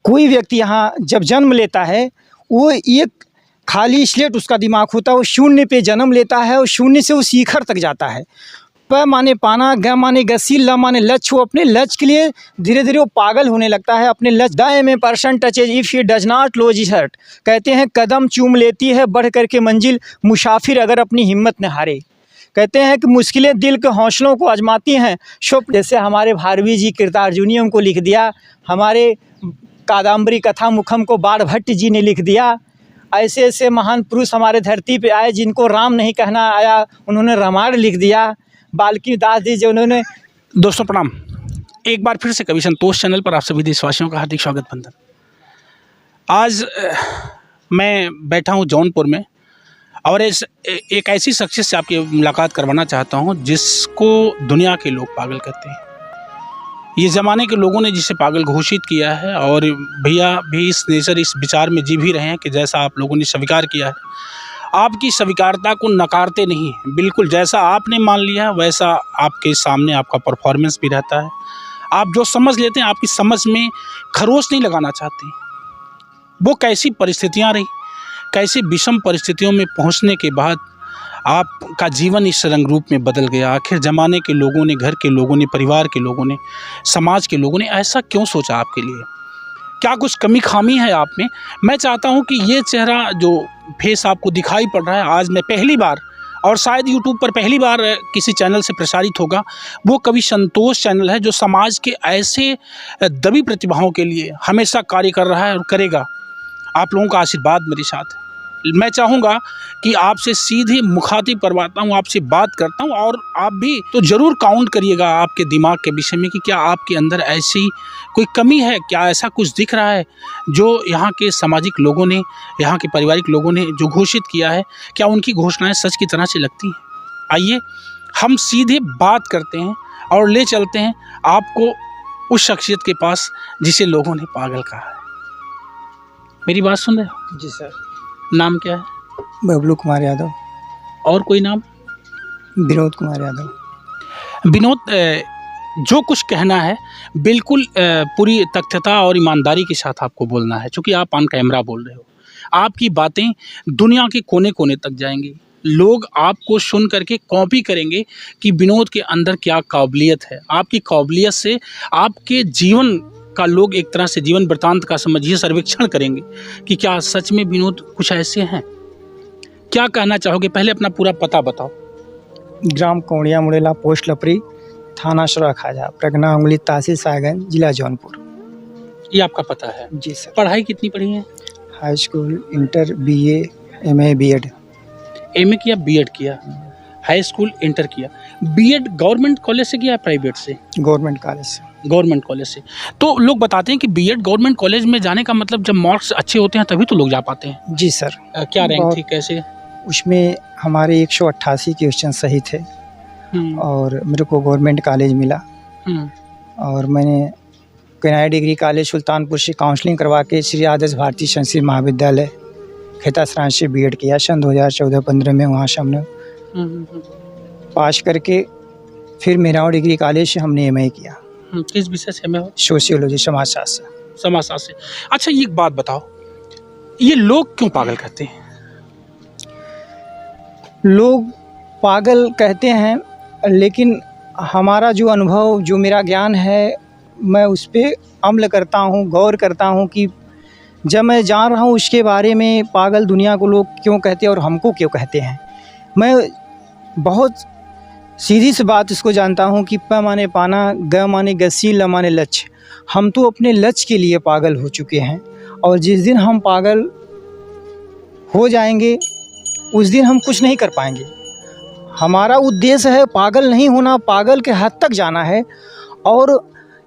कोई व्यक्ति यहाँ जब जन्म लेता है, वो एक खाली स्लेट उसका दिमाग होता है, वो शून्य पे जन्म लेता है और शून्य से वो शिखर तक जाता है। प माने पाना, ग माने गसी, ल माने लक्ष्य। वो अपने लक्ष्य के लिए धीरे धीरे वो पागल होने लगता है अपने लक्ष्य। The aim a person touches if he does not lose his heart. कहते हैं कदम चूम लेती है बढ़ करके मंजिल, मुसाफिर अगर अपनी हिम्मत न हारे। कहते हैं कि मुश्किलें दिल के हौसलों को आजमाती हैं। शुभ जैसे हमारे भारवी जी कृतार्जुनियम को लिख दिया, हमारे कादम्बरी कथा मुखम को बाण भट्ट जी ने लिख दिया। ऐसे ऐसे महान पुरुष हमारे धरती पे आए जिनको राम नहीं कहना आया, उन्होंने रामायण लिख दिया। बाल्की दास जी जो उन्होंने। दोस्तों प्रणाम, एक बार फिर से कवि संतोष चैनल पर आप सभी देशवासियों का हार्दिक स्वागत बंधन। आज मैं बैठा हूँ जौनपुर में और एक ऐसी शख्सियत से आपकी मुलाकात करवाना चाहता हूँ जिसको दुनिया के लोग पागल कहते हैं। ये ज़माने के लोगों ने जिसे पागल घोषित किया है और भैया भी इस नेचर इस विचार में जी भी रहे हैं कि जैसा आप लोगों ने स्वीकार किया है, आपकी स्वीकारता को नकारते नहीं, बिल्कुल जैसा आपने मान लिया वैसा आपके सामने आपका परफॉर्मेंस भी रहता है। आप जो समझ लेते हैं, आपकी समझ में खरोच नहीं लगाना चाहते। वो कैसी परिस्थितियां रही, कैसी विषम परिस्थितियों में पहुंचने के बाद आपका जीवन इस रंग रूप में बदल गया। आखिर ज़माने के लोगों ने, घर के लोगों ने, परिवार के लोगों ने, समाज के लोगों ने ऐसा क्यों सोचा आपके लिए? क्या कुछ कमी खामी है आप में? मैं चाहता हूं कि ये चेहरा जो फेस आपको दिखाई पड़ रहा है, आज मैं पहली बार और शायद यूट्यूब पर पहली बार किसी चैनल से प्रसारित होगा, वो कवि संतोष चैनल है जो समाज के ऐसे दबी प्रतिभाओं के लिए हमेशा कार्य कर रहा है और करेगा। आप लोगों का आशीर्वाद मेरे साथ है। मैं चाहूँगा कि आपसे सीधे मुखातिब करवाता हूँ, आपसे बात करता हूँ और आप भी तो ज़रूर काउंट करिएगा आपके दिमाग के विषय में कि क्या आपके अंदर ऐसी कोई कमी है, क्या ऐसा कुछ दिख रहा है जो यहाँ के सामाजिक लोगों ने, यहाँ के पारिवारिक लोगों ने जो घोषित किया है, क्या उनकी घोषणाएं सच की तरह से लगती हैं? आइए हम सीधे बात करते हैं और ले चलते हैं आपको उस शख्सियत के पास जिसे लोगों ने पागल कहा है। मेरी बात सुन रहे हो? जी सर। नाम क्या है? बबलू कुमार यादव। और कोई नाम? विनोद कुमार यादव। विनोद, जो कुछ कहना है बिल्कुल पूरी तथ्यता और ईमानदारी के साथ आपको बोलना है, क्योंकि आप ऑन कैमरा बोल रहे हो। आपकी बातें दुनिया के कोने कोने तक जाएंगी। लोग आपको सुन करके कॉपी करेंगे कि विनोद के अंदर क्या काबिलियत है। आपकी काबिलियत से आपके जीवन का लोग एक तरह से जीवन वृत्तांत का समझिए सर्वेक्षण करेंगे कि क्या सच में विनोद कुछ ऐसे हैं। क्या कहना चाहोगे? पहले अपना पूरा पता बताओ। ग्राम कौड़िया मुड़ेला, पोस्ट लपरी, थाना शरा खाजा, प्रगना उंगली, तहसील साहेबगंज, जिला जौनपुर। ये आपका पता है? जी सर। पढ़ाई कितनी पढ़ी है? High school, inter, BA, MA, BEd. MA किया, बीएड किया, हाई स्कूल, इंटर किया। बीएड गवर्नमेंट कॉलेज से किया है प्राइवेट से? गवर्नमेंट कॉलेज से। गवर्नमेंट कॉलेज से। तो लोग बताते हैं कि बीएड गवर्नमेंट कॉलेज में जाने का मतलब जब मार्क्स अच्छे होते हैं तभी तो लोग जा पाते हैं। जी सर। क्या रैंक थी, कैसे? उसमें हमारे 188 क्वेश्चन सही थे और मेरे को गवर्नमेंट कॉलेज मिला। और मैंने कन्या डिग्री कॉलेज सुल्तानपुर से काउंसलिंग करवा के श्री आदर्श भारतीय संस्कृत महाविद्यालय खेतासराय से बीएड किया सन 2014-15 में। वहाँ से हमने पास करके फिर मेराव डिग्री कॉलेज से हमने एमए किया। किस विषय से एमए हो? सोशियोलॉजी, समाजशास्त्र। समाजशास्त्र से। अच्छा, ये एक बात बताओ, ये लोग क्यों पागल कहते हैं? लोग पागल कहते हैं, लेकिन हमारा जो अनुभव, जो मेरा ज्ञान है, मैं उस पर अमल करता हूँ, गौर करता हूँ कि जब मैं जान रहा हूँ उसके बारे में पागल दुनिया को लोग क्यों कहते हैं और हमको क्यों कहते हैं। मैं बहुत सीधी सी बात इसको जानता हूँ कि प माने पाना, ग माने गसी, ल माने लक्ष्य। हम तो अपने लक्ष्य के लिए पागल हो चुके हैं और जिस दिन हम पागल हो जाएंगे उस दिन हम कुछ नहीं कर पाएंगे। हमारा उद्देश्य है पागल नहीं होना, पागल के हद तक जाना है। और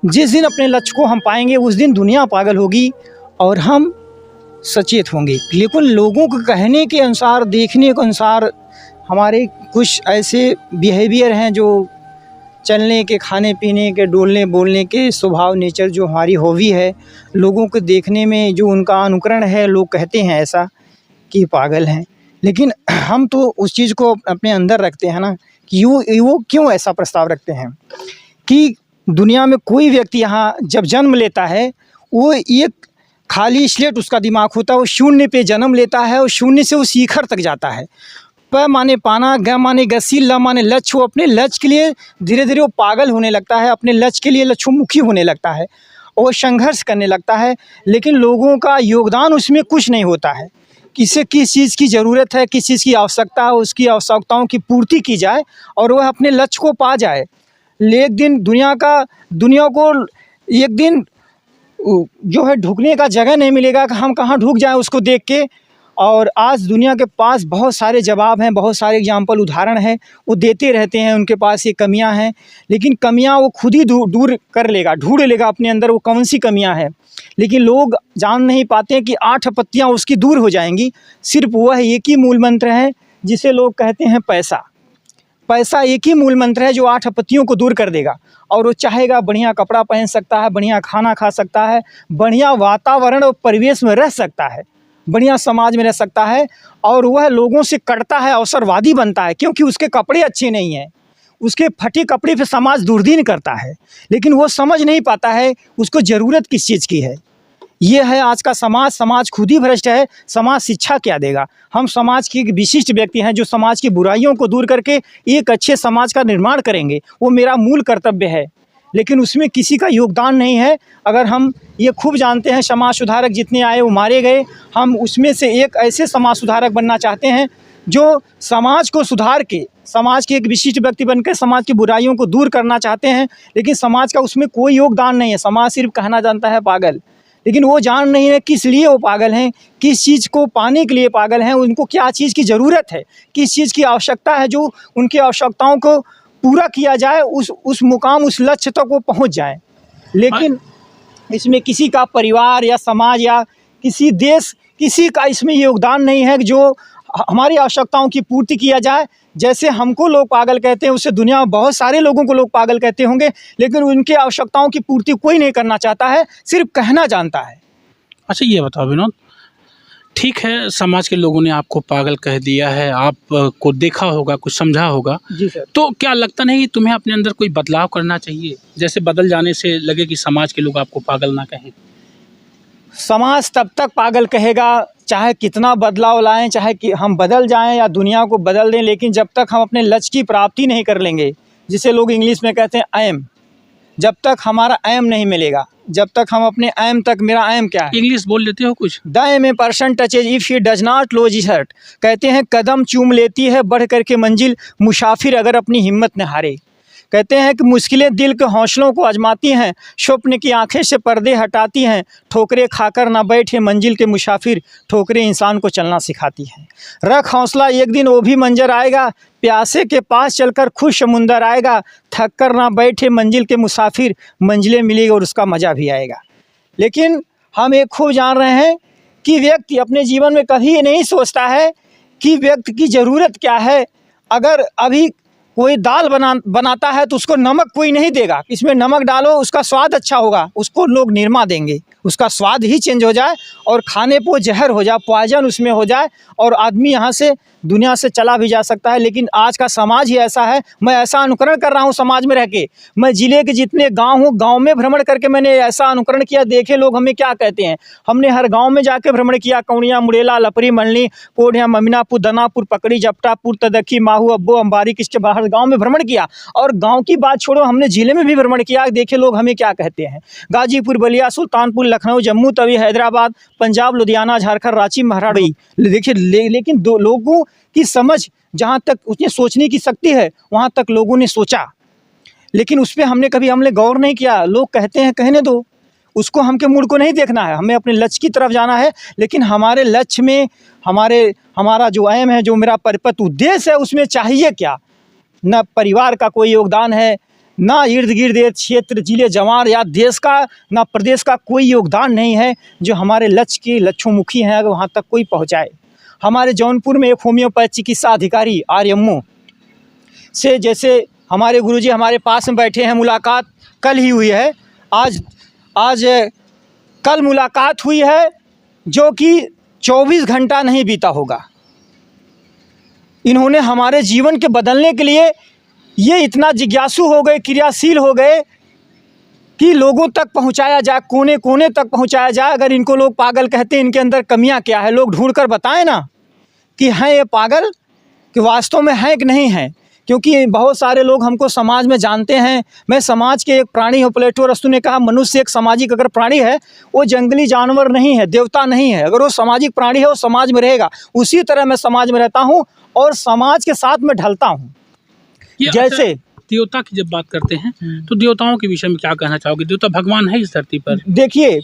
जिस दिन अपने लक्ष्य को हम पाएंगे उस दिन दुनिया पागल होगी और हम सचेत होंगे। लेकिन लोगों के कहने के अनुसार, देखने के अनुसार हमारे कुछ ऐसे बिहेवियर हैं जो चलने के, खाने पीने के, डोलने बोलने के स्वभाव, नेचर, जो हमारी हॉबी है, लोगों को देखने में जो उनका अनुकरण है, लोग कहते हैं ऐसा कि पागल हैं। लेकिन हम तो उस चीज़ को अपने अंदर रखते हैं ना कि वो क्यों ऐसा प्रस्ताव रखते हैं कि दुनिया में कोई व्यक्ति यहाँ जब जन्म लेता है वो एक खाली स्लेट उसका दिमाग होता है, वो शून्य पे जन्म लेता है और शून्य से वो शिखर तक जाता है। प माने पाना, ग माने गसी, ल माने लक्ष्य। वो अपने लक्ष्य के लिए धीरे धीरे वो पागल होने लगता है, अपने लक्ष्य के लिए लक्ष्योन्मुखी होने लगता है और वो संघर्ष करने लगता है। लेकिन लोगों का योगदान उसमें कुछ नहीं होता है। किसे किस चीज़ की ज़रूरत है, किस चीज़ की आवश्यकता है, उसकी आवश्यकताओं की पूर्ति की जाए और वह अपने लक्ष्य को पा जाए। एक दिन दुनिया को एक दिन जो है ढुकने का जगह नहीं मिलेगा कि हम कहाँ ढुक जाएं उसको देख के। और आज दुनिया के पास बहुत सारे जवाब हैं, बहुत सारे एग्जाम्पल, उदाहरण हैं, वो देते रहते हैं। उनके पास ये कमियां हैं, लेकिन कमियां वो खुद ही दूर कर लेगा, ढूंढ लेगा अपने अंदर वो कौन सी कमियां हैं। लेकिन लोग जान नहीं पाते हैं कि 8 आपत्तियाँ उसकी दूर हो जाएंगी। सिर्फ वह एक ही मूल मंत्र है जिसे लोग कहते हैं पैसा। पैसा एक ही मूल मंत्र है जो 8 आपत्तियों को दूर कर देगा। और वो चाहेगा बढ़िया कपड़ा पहन सकता है, बढ़िया खाना खा सकता है, बढ़िया वातावरण और परिवेश में रह सकता है, बढ़िया समाज में रह सकता है। और वह लोगों से कटता है, अवसरवादी बनता है, क्योंकि उसके कपड़े अच्छे नहीं हैं। उसके फटे कपड़े पे समाज दुर्दीन करता है, लेकिन वो समझ नहीं पाता है उसको ज़रूरत किस चीज़ की है। ये है आज का समाज। समाज खुद ही भ्रष्ट है। समाज शिक्षा क्या देगा? हम समाज के एक विशिष्ट व्यक्ति हैं जो समाज की बुराइयों को दूर करके एक अच्छे समाज का निर्माण करेंगे। वो मेरा मूल कर्तव्य है, लेकिन उसमें किसी का योगदान नहीं है। अगर हम ये खूब जानते हैं समाज सुधारक जितने आए वो मारे गए, हम उसमें से एक ऐसे समाज सुधारक बनना चाहते हैं जो समाज को सुधार के, समाज के एक विशिष्ट व्यक्ति बनकर समाज की बुराइयों को दूर करना चाहते हैं। लेकिन समाज का उसमें कोई योगदान नहीं है। समाज सिर्फ कहना जानता है पागल, लेकिन वो जान नहीं है किस लिए वो पागल हैं, किस चीज़ को पाने के लिए पागल हैं, उनको क्या चीज़ की ज़रूरत है, किस चीज़ की आवश्यकता है जो उनकी आवश्यकताओं को पूरा किया जाए, उस मुकाम, उस लक्ष्य तक वो पहुंच जाए। लेकिन इसमें किसी का परिवार या समाज या किसी देश, किसी का इसमें योगदान नहीं है जो हमारी आवश्यकताओं की पूर्ति किया जाए। जैसे हमको लोग पागल कहते हैं, उससे दुनिया में बहुत सारे लोगों को लोग पागल कहते होंगे, लेकिन उनकी आवश्यकताओं की पूर्ति कोई नहीं करना चाहता है, सिर्फ कहना जानता है। अच्छा ये बताओ विनोद, ठीक है समाज के लोगों ने आपको पागल कह दिया है, आप को देखा होगा, कुछ समझा होगा, जी सर। तो क्या लगता नहीं कि तुम्हें अपने अंदर कोई बदलाव करना चाहिए, जैसे बदल जाने से लगे कि समाज के लोग आपको पागल ना कहें? समाज तब तक पागल कहेगा चाहे कितना बदलाव लाएं, चाहे कि हम बदल जाएं या दुनिया को बदल दें, लेकिन जब तक हम अपने लक्ष्य की प्राप्ति नहीं कर लेंगे, जिसे लोग इंग्लिश में कहते हैं एम, जब तक हमारा एम नहीं मिलेगा, जब तक हम अपने एम तक, मेरा एम क्या है? इंग्लिश बोल लेते हो कुछ? The aim a person touches if he does not lose his heart. कहते हैं कदम चूम लेती है बढ़ करके मंजिल, मुसाफिर अगर अपनी हिम्मत न हारे। कहते हैं कि मुश्किलें दिल के हौसलों को आजमाती हैं, स्वप्न की आंखें से पर्दे हटाती हैं, ठोकरें खाकर ना बैठे मंजिल के मुसाफिर, ठोकरें इंसान को चलना सिखाती हैं। रख हौसला एक दिन वो भी मंजर आएगा, प्यासे के पास चलकर खुद समुंदर आएगा, थक कर ना बैठे मंजिल के मुसाफिर, मंजिलें मिलेगी और उसका मज़ा भी आएगा। लेकिन हम एक खूब जान रहे हैं कि व्यक्ति अपने जीवन में कभी ये नहीं सोचता है कि व्यक्ति की ज़रूरत क्या है। अगर अभी कोई दाल बनाता है तो उसको नमक कोई नहीं देगा, इसमें नमक डालो उसका स्वाद अच्छा होगा, उसको लोग निरमा देंगे, उसका स्वाद ही चेंज हो जाए और खाने पर जहर हो जाए, पॉइजन उसमें हो जाए और आदमी यहाँ से दुनिया से चला भी जा सकता है। लेकिन आज का समाज ही ऐसा है। मैं ऐसा अनुकरण कर रहा हूँ समाज में रह के। मैं ज़िले के जितने गांव हूँ, गांव में भ्रमण करके मैंने ऐसा अनुकरण किया। देखे लोग हमें क्या कहते हैं। हमने हर गांव में जाके भ्रमण किया। कौड़िया, मुड़ेला, लपरी, मलनी, पोढ़िया, ममीनापुर, दनापुर, पकड़ी, जपटापुर, तदखी, माहू, अब्बो, अम्बारी, किसके बाहर गाँव में भ्रमण किया। और गाँव की बात छोड़ो, हमने ज़िले में भी भ्रमण किया। देखे लोग हमें क्या कहते हैं। गाजीपुर, बलिया, सुल्तानपुर, लखनऊ, जम्मू तवी, हैदराबाद, पंजाब, लुधियाना, झारखंड, रांची, महाराष्ट्र। देखिए लेकिन दो लोगों की समझ जहाँ तक उसने सोचने की शक्ति है वहाँ तक लोगों ने सोचा, लेकिन उस पर हमने गौर नहीं किया। लोग कहते हैं कहने दो, उसको हमके मूड को नहीं देखना है, हमें अपने लक्ष्य की तरफ जाना है। लेकिन हमारे लक्ष्य में हमारा जो एम है, जो मेरा परिपथ उद्देश्य है, उसमें चाहिए क्या? न परिवार का कोई योगदान है, ना इर्द गिर्द क्षेत्र, जिले, जवार या देश का, ना प्रदेश का कोई योगदान नहीं है जो हमारे लक्ष्य के लक्ष्योन्मुखी हैं, अगर वहाँ तक कोई पहुँचाए। हमारे जौनपुर में एक होम्योपैथ चिकित्सा अधिकारी आर्यमो से, जैसे हमारे गुरुजी हमारे पास में बैठे हैं, मुलाकात कल ही हुई है। आज कल मुलाकात हुई है, जो कि 24 घंटा नहीं बीता होगा। इन्होंने हमारे जीवन के बदलने के लिए ये इतना जिज्ञासु हो गए, क्रियाशील हो गए कि लोगों तक पहुंचाया जाए, कोने कोने तक पहुंचाया जाए। अगर इनको लोग पागल कहते हैं, इनके अंदर कमियां क्या है, लोग ढूंढ कर बताएं ना कि हैं ये पागल, कि वास्तव में है कि नहीं है। क्योंकि बहुत सारे लोग हमको समाज में जानते हैं, मैं समाज के एक प्राणी हूँ। प्लेटो अरस्तु ने कहा मनुष्य एक सामाजिक अगर प्राणी है, वो जंगली जानवर नहीं है, देवता नहीं है। अगर वो सामाजिक प्राणी है, वो समाज में रहेगा। उसी तरह मैं समाज में रहता हूँ और समाज के साथ में ढलता हूँ। जैसे देवता की जब बात करते हैं तो देवताओं के विषय में क्या कहना चाहोगे? देवता भगवान है इस धरती पर? देखिए,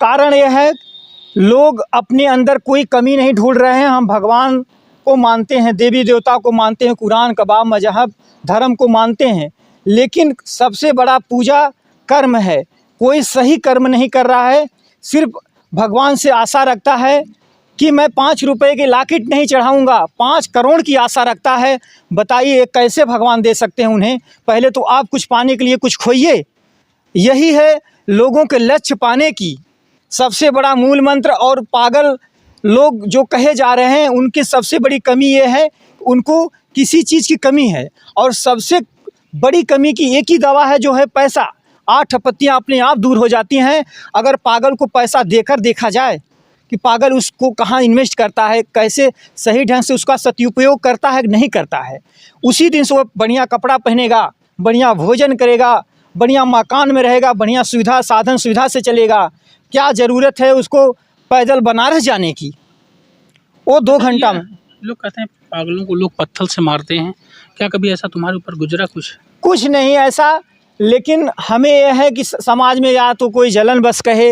कारण यह है लोग अपने अंदर कोई कमी नहीं ढूंढ रहे हैं। हम भगवान को मानते हैं, देवी देवता को मानते हैं, कुरान कबाब मजहब धर्म को मानते हैं, लेकिन सबसे बड़ा पूजा कर्म है। कोई सही कर्म नहीं कर रहा है, सिर्फ भगवान से आशा रखता है कि मैं 5 रुपए के लॉकेट नहीं चढ़ाऊंगा, 5 करोड़ की आशा रखता है। बताइए कैसे भगवान दे सकते हैं उन्हें? पहले तो आप कुछ पाने के लिए कुछ खोइए। यही है लोगों के लक्ष्य पाने की सबसे बड़ा मूल मंत्र। और पागल लोग जो कहे जा रहे हैं, उनकी सबसे बड़ी कमी ये है, उनको किसी चीज़ की कमी है। और सबसे बड़ी कमी की एक ही दवा है, जो है पैसा। 8 आपत्तियाँ अपने आप दूर हो जाती हैं अगर पागल को पैसा देकर देखा जाए कि पागल उसको कहाँ इन्वेस्ट करता है, कैसे सही ढंग से उसका सदुपयोग करता है कि नहीं करता है। उसी दिन से वो बढ़िया कपड़ा पहनेगा, बढ़िया भोजन करेगा, बढ़िया मकान में रहेगा, बढ़िया सुविधा साधन सुविधा से चलेगा। क्या ज़रूरत है उसको पैदल बनारस जाने की? वो 2 घंटा में। लोग कहते हैं पागलों को लोग पत्थर से मारते हैं, क्या कभी ऐसा तुम्हारे ऊपर गुजरा? कुछ नहीं ऐसा, लेकिन हमें यह है कि समाज में या तो कोई जलन बस कहे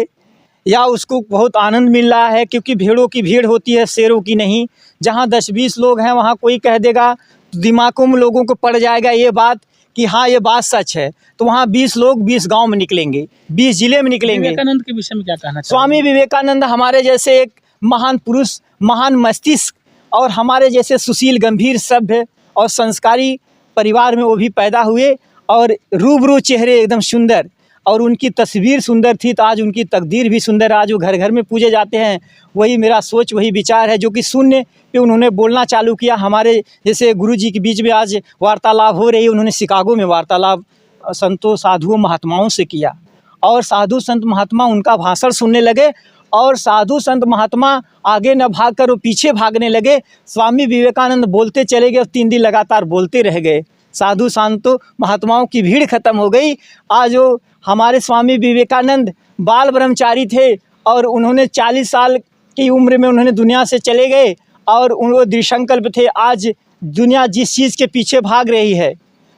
या उसको बहुत आनंद मिल रहा है, क्योंकि भेड़ों की भीड़ होती है, शेरों की नहीं। जहाँ 10-20 लोग हैं, वहाँ कोई कह देगा तो दिमागों में लोगों को पड़ जाएगा ये बात कि हाँ ये बात सच है, तो वहाँ 20 लोग 20 गांव में निकलेंगे, 20 जिले में निकलेंगे। विवेकानंद के विषय में क्या कहना चाहिए? स्वामी विवेकानंद हमारे जैसे एक महान पुरुष, महान मस्तिष्क और हमारे जैसे सुशील गंभीर सभ्य और संस्कारी परिवार में वो भी पैदा हुए, और रूबरू चेहरे एकदम सुंदर, और उनकी तस्वीर सुंदर थी, तो आज उनकी तकदीर भी सुंदर। आज वो घर घर में पूजे जाते हैं। वही मेरा सोच, वही विचार है, जो कि शून्य पे उन्होंने बोलना चालू किया। हमारे जैसे गुरु जी के बीच में आज वार्तालाप हो रही है, उन्होंने शिकागो में वार्तालाप संतों साधुओं महात्माओं से किया, और साधु संत महात्मा उनका भाषण सुनने लगे, और साधु संत महात्मा आगे न भाग कर वो पीछे भागने लगे। स्वामी विवेकानंद बोलते चले गए और 3 दिन लगातार बोलते रह गए। साधु संतों महात्माओं की भीड़ खत्म हो गई। आज वो हमारे स्वामी विवेकानंद बाल ब्रह्मचारी थे, और उन्होंने 40 साल की उम्र में उन्होंने दुनिया से चले गए, और वो दृढ़संकल्प थे। आज दुनिया जिस चीज़ के पीछे भाग रही है,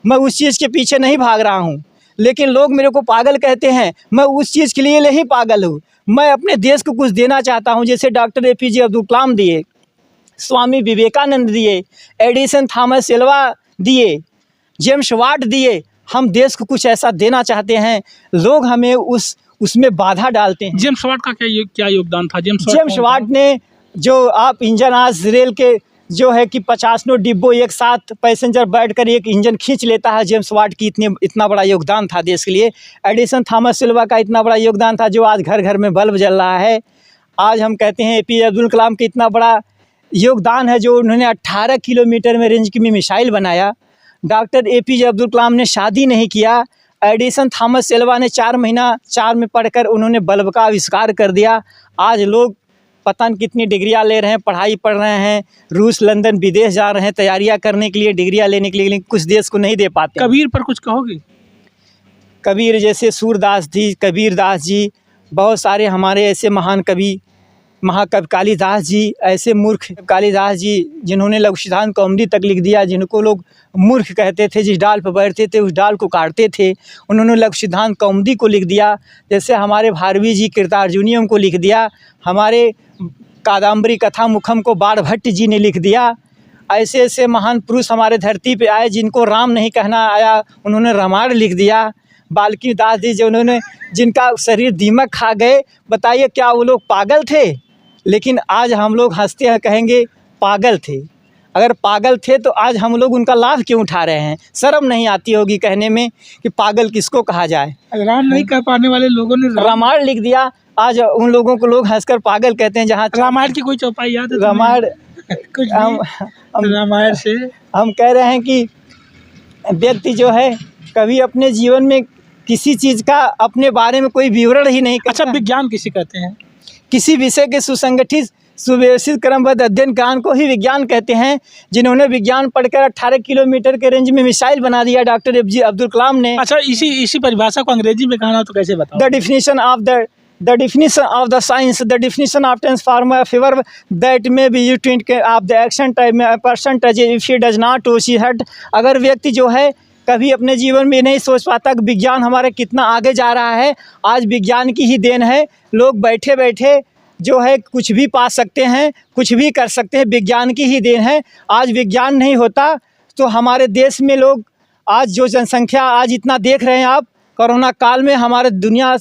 मैं उस चीज़ के पीछे नहीं भाग रहा हूँ, लेकिन लोग मेरे को पागल कहते हैं। मैं उस चीज़ के लिए नहीं पागल हूँ, मैं अपने देश को कुछ देना चाहता हूँ। जैसे डॉक्टर APJ अब्दुल कलाम दिए, स्वामी विवेकानंद दिए, एडिसन थॉमस एल्वा दिए, जेम्स वाट दिए। हम देश को कुछ ऐसा देना चाहते हैं, लोग हमें उसमें बाधा डालते हैं। जेम्स वाट का क्या योगदान था? जेम्स वाट ने जो आप इंजन आज रेल के जो है कि 50 डिब्बों एक साथ पैसेंजर बैठकर एक इंजन खींच लेता है, जेम्स वाट की इतना बड़ा योगदान था देश के लिए। एडिसन थॉमस एल्वा का इतना बड़ा योगदान था, जो आज घर घर में बल्ब जल रहा है। आज हम कहते हैं APJ अब्दुल कलाम का इतना बड़ा योगदान है, जो उन्होंने 18 किलोमीटर में रेंज की मिसाइल बनाया। डॉक्टर APJ अब्दुल कलाम ने शादी नहीं किया। एडिसन थॉमस एल्वा ने 4 महीना 4 में पढ़कर उन्होंने बल्ब का आविष्कार कर दिया। आज लोग पता नहीं कितनी डिग्रियां ले रहे हैं, पढ़ाई पढ़ रहे हैं, रूस लंदन विदेश जा रहे हैं तैयारियां करने के लिए, डिग्रियां लेने के लिए, लेकिन कुछ देश को नहीं दे पाते। कबीर पर कुछ कहोगे? कबीर जैसे सूरदास जी, कबीर दास जी, बहुत सारे हमारे ऐसे महान कवि, महाकवि कालिदास जी, ऐसे मूर्ख कालिदास जी जिन्होंने लघु सिद्धांत कौमुदी तक लिख दिया, जिनको लोग मूर्ख कहते थे। जिस डाल पर बैठते थे उस डाल को काटते थे, उन्होंने लघु सिद्धांत कौमुदी को लिख दिया। जैसे हमारे भारवी जी कृतार्जुनियम को लिख दिया, हमारे कादम्बरी कथा मुखम को बाणभट्ट जी ने लिख दिया। ऐसे ऐसे महान पुरुष हमारे धरती पे आए, जिनको राम नहीं कहना आया, उन्होंने रामायण लिख दिया। बाल्की दास जी जिनका शरीर दीमक खा गए, बताइए क्या वो लोग पागल थे? लेकिन आज हम लोग हंसते हैं, कहेंगे पागल थे। अगर पागल थे तो आज हम लोग उनका लाभ क्यों उठा रहे हैं? शर्म नहीं आती होगी कहने में कि पागल किसको कहा जाए? राम नहीं कह पाने वाले लोगों ने रामायण लिख दिया, आज उन लोगों को लोग हंसकर पागल कहते हैं। जहाँ रामायण की कोई चौपाई याद है? रामायण रामायण से हम कह रहे हैं कि व्यक्ति जो है कभी अपने जीवन में किसी चीज़ का अपने बारे में कोई विवरण ही नहीं करता। अच्छा, विज्ञान किसे कहते हैं? किसी विषय के सुसंगठित सुव्यवस्थित क्रमबद्ध अध्ययन ज्ञान को ही विज्ञान कहते हैं। जिन्होंने विज्ञान पढ़कर 18 किलोमीटर के रेंज में मिसाइल बना दिया, डॉक्टर APJ अब्दुल कलाम ने। अच्छा, इसी परिभाषा को अंग्रेजी में कहना तो कैसे बताओ? The definition of the science, the definition of transformer of a verb that may be used to indicate of the action type में percentage if he does not to see had। अगर व्यक्ति जो है कभी अपने जीवन में नहीं सोच पाता कि विज्ञान हमारा कितना आगे जा रहा है, आज विज्ञान की ही देन है। लोग बैठे बैठे जो है कुछ भी पा सकते हैं, कुछ भी कर सकते हैं, विज्ञान की ही देन है। आज विज्ञान नहीं होता तो हमारे देश में लोग आज जो जनसंख्या आज इतना देख रहे हैं आप, कोरोना काल में हमारे दुनिया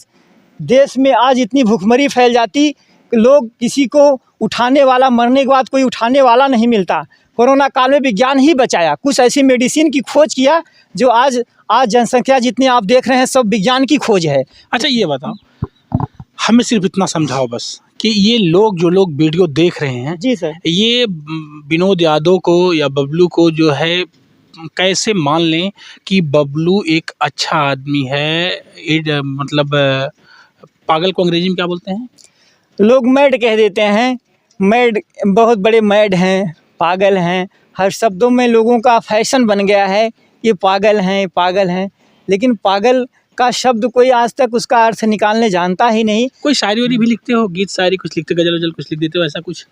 देश में आज इतनी भूखमरी फैल जाती, लोग किसी को उठाने वाला, मरने के बाद कोई उठाने वाला नहीं मिलता। कोरोना काल में विज्ञान ही बचाया, कुछ ऐसी मेडिसिन की खोज किया जो आज जनसंख्या जितनी आप देख रहे हैं सब विज्ञान की खोज है। अच्छा, ये बताओ, हमें सिर्फ इतना समझाओ बस कि ये जो लोग वीडियो देख रहे हैं, जी सर, ये विनोद यादव को या बबलू को जो है कैसे मान लें कि बबलू एक अच्छा आदमी है? मतलब पागल को अंग्रेजी में क्या बोलते हैं? लोग मैड कह देते हैं। मैड, बहुत बड़े मैड हैं, पागल हैं। हर शब्दों में लोगों का फैशन बन गया है, ये पागल हैं, पागल हैं। लेकिन पागल का शब्द कोई आज तक उसका अर्थ निकालने जानता ही नहीं। कोई शायरी वारी भी लिखते हो? गीत शायरी कुछ लिखते, गजल वजल कुछ लिख देते हो, ऐसा कुछ?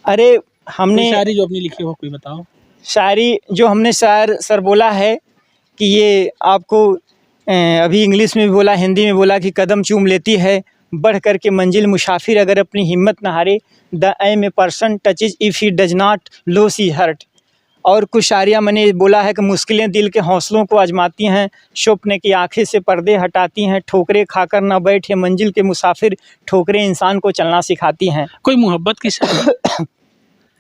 अरे हमने शायरी जो अपनी लिखी हो कोई बताओ। शायरी जो हमने शायर सर बोला है कि ये आपको अभी इंग्लिश में भी बोला, हिंदी में बोला कि कदम चूम लेती है बढ़ कर के मंजिल मुसाफिर, अगर अपनी हिम्मत न हारे। The aim a person touches if he does not lose his heart. और कुछ शायरियाँ मैंने बोला है कि मुश्किलें दिल के हौसलों को आजमाती हैं, स्वप्न की आंखें से पर्दे हटाती हैं, ठोकरें खाकर न बैठे मंजिल के मुसाफिर, ठोकरें इंसान को चलना सिखाती हैं। कोई मोहब्बत की शायरी?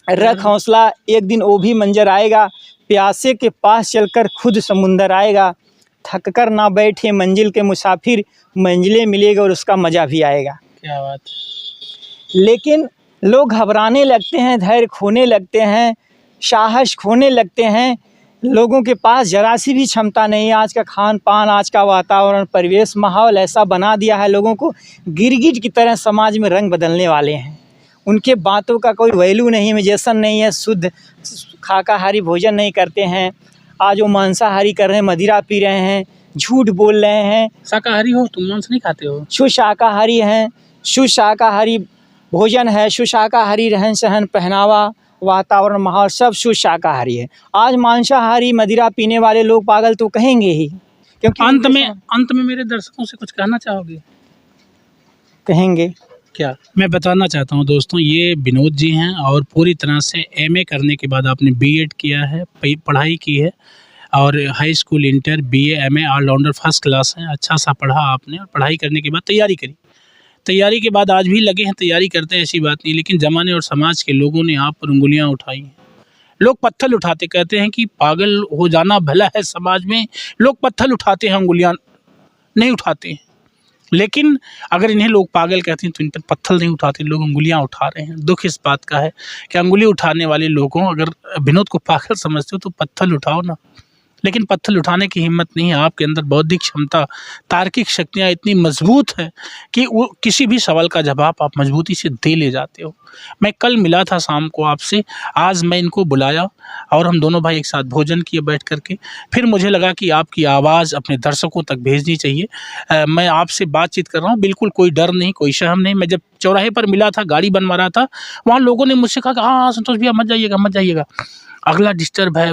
रख हौसला, एक दिन वो भी मंजर आएगा, प्यासे के पास चलकर खुद समुंदर आएगा, थक कर ना बैठे मंजिल के मुसाफिर, मंजिलें मिलेगा और उसका मज़ा भी आएगा। क्या बात। लेकिन लोग घबराने लगते हैं, धैर्य खोने लगते हैं, साहस खोने लगते हैं। लोगों के पास जरा सी भी क्षमता नहीं है। आज का खान पान, आज का वातावरण, परिवेश, माहौल ऐसा बना दिया है लोगों को गिरगिट की तरह समाज में रंग बदलने वाले हैं। उनके बातों का कोई वैल्यू नहीं, इमेजिनेशन नहीं है, शुद्ध शाकाहारी भोजन नहीं करते हैं। आज वो मांसाहारी कर रहे हैं, मदिरा पी रहे हैं, झूठ बोल रहे हैं। शाकाहारी हो तुम? मांस नहीं खाते हो? शुद्ध शाकाहारी हैं, शुद्ध शाकाहारी भोजन है, शुद्ध शाकाहारी रहन सहन, पहनावा, वातावरण, माहौल सब शुद्ध शाकाहारी है। आज मांसाहारी मदिरा पीने वाले लोग पागल तो कहेंगे ही, क्योंकि अंत में मेरे दर्शकों से कुछ कहना चाहोगे? कहेंगे क्या? मैं बताना चाहता हूं दोस्तों, ये विनोद जी हैं और पूरी तरह से एमए करने के बाद आपने बीएड किया है, पढ़ाई की है और high school, inter, BA, MA all rounder first class है। अच्छा सा पढ़ा आपने और पढ़ाई करने के बाद तैयारी करी। तैयारी के बाद आज भी लगे हैं, तैयारी करते हैं, ऐसी बात नहीं, लेकिन ज़माने और समाज के लोगों ने आप पर उंगलियां उठाई हैं। लोग पत्थर उठाते, कहते हैं कि पागल हो जाना भला है समाज में। लोग पत्थर उठाते हैं, उंगलियां नहीं उठाते हैं। लेकिन अगर इन्हें लोग पागल कहते हैं तो इन पर पत्थर नहीं उठाते, लोग उंगलियां उठा रहे हैं। दुख इस बात का है कि उंगली उठाने वाले लोगों, अगर विनोद को पागल समझते हो तो पत्थर उठाओ ना, लेकिन पत्थर उठाने की हिम्मत नहीं है। आपके अंदर बौद्धिक क्षमता, तार्किक शक्तियाँ इतनी मजबूत है कि वो किसी भी सवाल का जवाब आप मजबूती से दे ले जाते हो। मैं कल मिला था शाम को आपसे, आज मैं इनको बुलाया और हम दोनों भाई एक साथ भोजन किए बैठ करके। फिर मुझे लगा कि आपकी आवाज़ अपने दर्शकों तक भेजनी चाहिए। मैं आपसे बातचीत कर रहा हूँ, बिल्कुल कोई डर नहीं, कोई शर्म नहीं। मैं जब चौराहे पर मिला था, गाड़ी बनवा रहा था, वहाँ लोगों ने मुझसे कहा कि हाँ संतोष भैया मत जाइएगा, मत जाइएगा, अगला डिस्टर्ब है,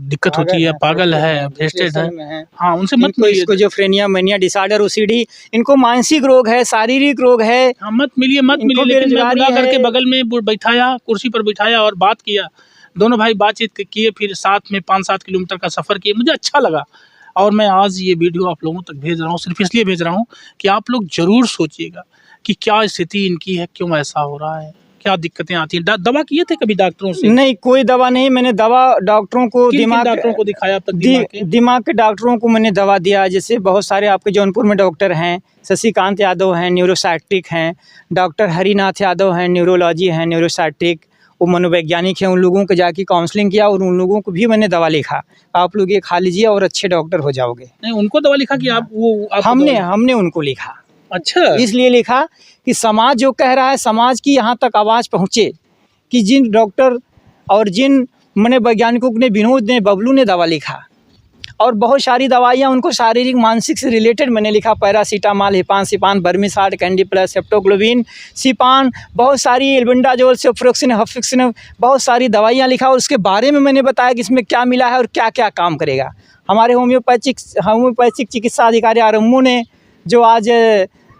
दिक्कत होती है, पागल है, फ्रस्ट्रेटेड है। हाँ, उनसे मत मिलिए। स्किज़ोफ्रेनिया, मैनिया डिसऑर्डर, ओसीडी, इनको मानसिक रोग है, शारीरिक रोग है। हाँ, मत मिलिए, मत मिलिए। लेकिन मैं बुला करके बगल में बैठाया, कुर्सी पर बैठाया और बात किया। दोनों भाई बातचीत किए, फिर साथ में 5-7 किलोमीटर का सफ़र किए। मुझे अच्छा लगा और मैं आज ये वीडियो आप लोगों तक भेज रहा हूँ, सिर्फ इसलिए भेज रहा हूँ कि आप लोग ज़रूर सोचिएगा कि क्या स्थिति इनकी है, क्यों ऐसा हो रहा है, क्या दिक्कतें आती हैं। दवा किए थे कभी डॉक्टरों से? नहीं, कोई दवा नहीं। मैंने दवा डॉक्टरों को, डॉक्टरों को दिखाया अब तक? दिमाग के डॉक्टरों को मैंने दवा दिया। जैसे बहुत सारे आपके जौनपुर में डॉक्टर हैं, शशिकांत यादव हैं, न्यूरोसाइट्रिक हैं, डॉक्टर हरिनाथ यादव हैं, न्यूरोलॉजी हैं, न्यूरोसाइट्रिक। वो मनोवैज्ञानिक हैं, उन लोगों को जाके काउंसलिंग किया और उन लोगों को भी मैंने दवा लिखा, आप लोग ये खा लीजिए और अच्छे डॉक्टर हो जाओगे। नहीं, उनको दवा लिखा कि आप वो आपको हमने दवा- हमने उनको लिखा, अच्छा, इसलिए लिखा कि समाज जो कह रहा है, समाज की यहाँ तक आवाज़ पहुँचे कि जिन डॉक्टर और जिन मनोवैज्ञानिकों ने, विनोद ने, बबलू ने दवा लिखा, और बहुत सारी दवाइयाँ उनको शारीरिक मानसिक से रिलेटेड मैंने लिखा, पैरासीटामॉल, हिपान सिपान, बर्मिसाट, कैंडी प्लस, सेप्टोग्लोबिन, सिपान, बहुत सारी एल्बेंडाजोल, सेफ्रोक्सिन, हफिक्सिन, बहुत सारी दवाइयाँ लिखा और उसके बारे में मैंने बताया कि इसमें क्या मिला है और क्या क्या काम करेगा। हमारे होम्योपैथिक चिकित्सा अधिकारी आरएमओ ने, जो आज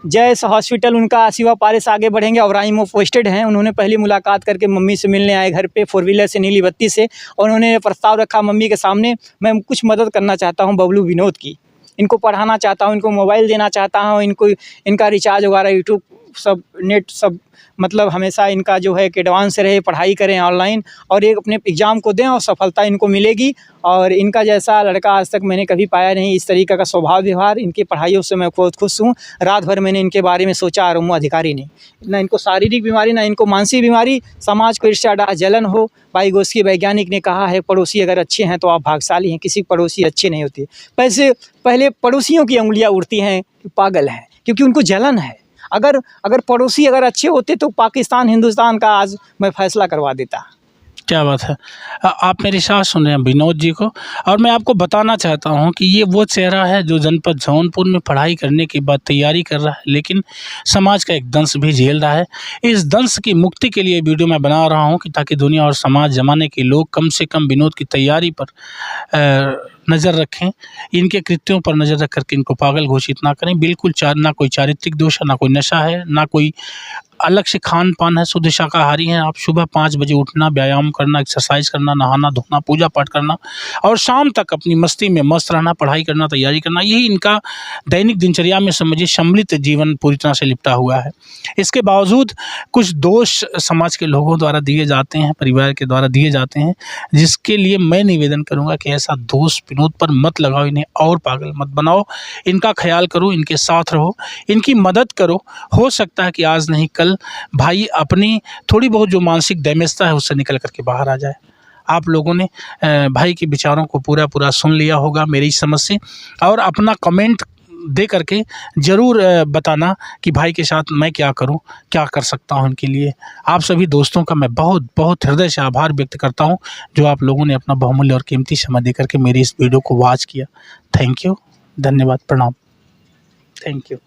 जैस हॉस्पिटल उनका शिवा पारे से आगे बढ़ेंगे, औराई में पोस्टेड हैं, उन्होंने पहली मुलाकात करके मम्मी से मिलने आए घर पे 4 व्हीलर से, नीली बत्ती से, और उन्होंने प्रस्ताव रखा मम्मी के सामने, मैं कुछ मदद करना चाहता हूं बबलू विनोद की, इनको पढ़ाना चाहता हूं, इनको मोबाइल देना चाहता हूं, इनको इनका रिचार्ज वगैरह यूट्यूब सब नेट सब मतलब हमेशा इनका जो है कि एडवांस रहे, पढ़ाई करें ऑनलाइन और एक अपने एग्ज़ाम को दें और सफलता इनको मिलेगी। और इनका जैसा लड़का आज तक मैंने कभी पाया नहीं, इस तरीक़े का स्वभाव व्यवहार, इनकी पढ़ाइयों से मैं बहुत खुश हूँ। रात भर मैंने इनके बारे में सोचा, आरएमओ अधिकारी ने, ना इनको शारीरिक बीमारी ना इनको मानसिक बीमारी, समाज को ईर्ष्या डा जलन हो। वाइगोत्स्की वैज्ञानिक ने कहा है, पड़ोसी अगर अच्छे हैं तो आप भाग्यशाली हैं, किसी पड़ोसी अच्छे नहीं होते। पहले पड़ोसियों की उंगलियाँ उड़ती हैं कि पागल हैं, क्योंकि उनको जलन है। अगर पड़ोसी अगर अच्छे होते तो पाकिस्तान हिंदुस्तान का आज मैं फैसला करवा देता। क्या बात है। आप मेरी साथ सुन रहे हैं विनोद जी को, और मैं आपको बताना चाहता हूं कि ये वो चेहरा है जो जनपद जौनपुर में पढ़ाई करने के बाद तैयारी कर रहा है, लेकिन समाज का एक दंश भी झेल रहा है। इस दंश की मुक्ति के लिए वीडियो मैं बना रहा हूं कि ताकि दुनिया और समाज जमाने के लोग कम से कम विनोद की तैयारी पर नज़र रखें, इनके कृत्यों पर नज़र रख करके इनको पागल घोषित ना करें। बिल्कुल ना कोई चारित्रिक दोष है, ना कोई नशा है, ना कोई अलग से खान पान है, शुद्ध शाकाहारी हैं आप। सुबह 5 बजे उठना, व्यायाम करना, एक्सरसाइज करना, नहाना धोना, पूजा पाठ करना और शाम तक अपनी मस्ती में मस्त रहना, पढ़ाई करना, तैयारी करना, यही इनका दैनिक दिनचर्या में समझिए सम्मिलित जीवन पूरी तरह से लिपटा हुआ है। इसके बावजूद कुछ दोष समाज के लोगों द्वारा दिए जाते हैं, परिवार के द्वारा दिए जाते हैं, जिसके लिए मैं निवेदन करूँगा कि ऐसा दोष विनोद पर मत लगाओ, इन्हें और पागल मत बनाओ, इनका ख्याल करो, इनके साथ रहो, इनकी मदद करो। हो सकता है कि आज नहीं कल भाई अपनी थोड़ी बहुत जो मानसिक डैमेजता है उससे निकल करके बाहर आ जाए। आप लोगों ने भाई के विचारों को पूरा सुन लिया होगा मेरी समझ से, और अपना कमेंट दे करके ज़रूर बताना कि भाई के साथ मैं क्या करूं, क्या कर सकता हूं इनके लिए। आप सभी दोस्तों का मैं बहुत बहुत हृदय से आभार व्यक्त करता हूं जो आप लोगों ने अपना बहुमूल्य और कीमती समय दे करके मेरी इस वीडियो को वॉच किया। थैंक यू, धन्यवाद, प्रणाम, थैंक यू।